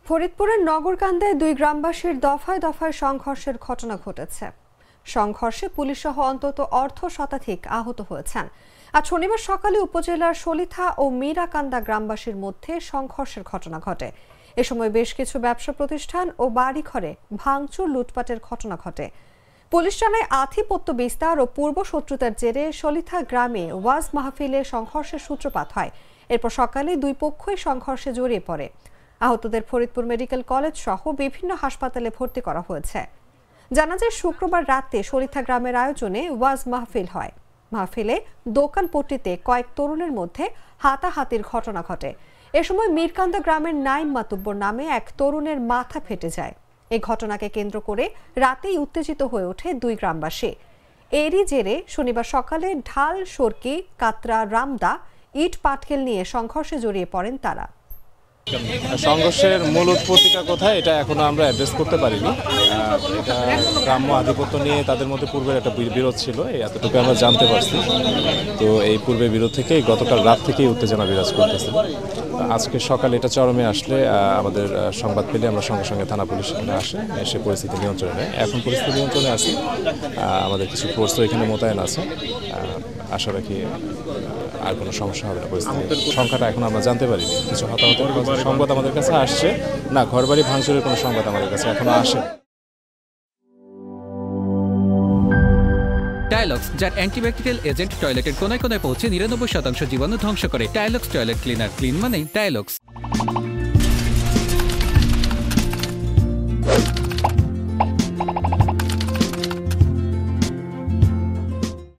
ফরিদপুরের নগরকান্দায় দুই গ্রামবাসীর দফায় দফায় সংঘর্ষের ঘটনা ঘটেছে। সংঘর্ষে পুলিশসহ অন্তত অর্ধ শতাধিক আহত হয়েছেন। আজ শনিবার সকালে উপজেলার সলিথা ও মীরাকান্দা গ্রামবাসীর মধ্যে সংঘর্ষের ঘটনা ঘটে। এ সময় বেশ কিছু ব্যবসা প্রতিষ্ঠান ও বাড়িঘরে ভাঙচুর লুটপাটের ঘটনা ঘটে। পুলিশ জানায় আধিপত্য বিস্তার ও পূর্ব শত্রুতার জেরে সলিথা গ্রামে ওয়াজ মাহফিলে সংঘর্ষের সূত্রপাত হয়। এরপর সকালে দুই পক্ষই সংঘর্ষে জড়িয়ে পড়ে। আহতদের ফরিদপুর মেডিকেল কলেজ সহ বিভিন্ন হাসপাতালে ভর্তি করা হয়েছে। জানা যায় শুক্রবার রাতে সলিথা গ্রামের আয়োজনে ওয়াজ মাহফিল হয়। মাহফিলে দোকানপট্টিতে কয়েক তরুণের মধ্যে হাতাহাতির ঘটনা ঘটে। এ সময় মীরকান্দা গ্রামের নাইম মাতুব্বর নামে এক তরুণের মাথা ফেটে যায়। এই ঘটনাকে কেন্দ্র করে রাতেই উত্তেজিত হয়ে ওঠে দুই গ্রামবাসী। এরই জেরে শনিবার সকালে ঢাল, সরকি, কাতরা, রামদা, ইট পাটকেল নিয়ে সংঘর্ষে জড়িয়ে পড়েন তারা। সংঘর্ষের মূল উৎপত্তিটা কোথায় এটা এখনো আমরা অ্যাড্রেস করতে পারিনি। এটা গ্রাম্য আধিপত্য নিয়ে তাদের মধ্যে পূর্বের একটা বিরোধ ছিল, এতটুকু আমরা জানতে পারছি। তো এই পূর্বের বিরোধ থেকে গতকাল রাত থেকেই উত্তেজনা বিরাজ করতেছে। আজকে সকালে এটা চরমে আসলে আমাদের সংবাদ পেলে আমরা সঙ্গে সঙ্গে থানা পুলিশ এখানে এসে পরিস্থিতি নিয়ন্ত্রণে নেয়। এখন পরিস্থিতি নিয়ন্ত্রণে আছে, আমাদের কিছু ফোর্সও এখানে মোতায়েন আছে। আশা রাখি আর কোনো সমস্যা হবে না। পরিস্থিতির সংখ্যাটা এখন আমরা জানতে পারিনি। কিছু হতাহতের সংবাদ আমাদের কাছে আসছে না, ঘরবাড়ি ভাঙচুরের কোনো সংবাদ আমাদের কাছে এখনো আসে। টাইলক্স, যার অ্যান্টিব্যাকটেরিয়াল এজেন্ট টয়লেটের কোনায় কোনায় পৌঁছে 99% জীবাণু ধ্বংস করে। টাইলক্স টয়লেট ক্লিনার, ক্লিন মানেই টাইলক্স।